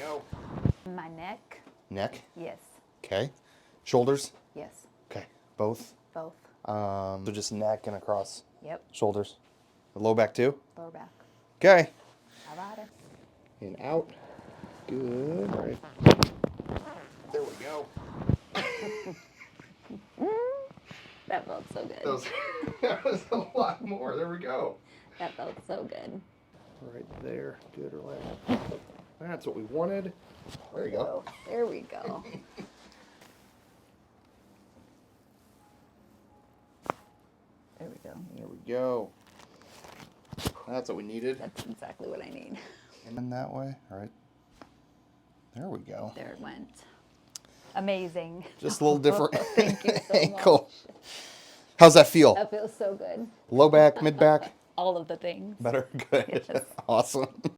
go. My neck. Neck. Yes. Okay. Shoulders. Yes. Okay. Both. Both. So just neck and across. Yep. Shoulders. The low back too. Lower back. Okay. How about it? And out. Good. All right. There we go. That felt so good. That was a lot more. There we go. That felt so good. Right there. Good. Relax. That's what we wanted. There you go. There we go. There we go. There we go. That's what we needed. That's exactly what I need. And then that way. All right. There we go. There it went. Amazing. Just a little different Thank you so ankle. much. How's that feel? That feels so good. Low back, mid back? All of the things. Better? Good. Yes. Awesome.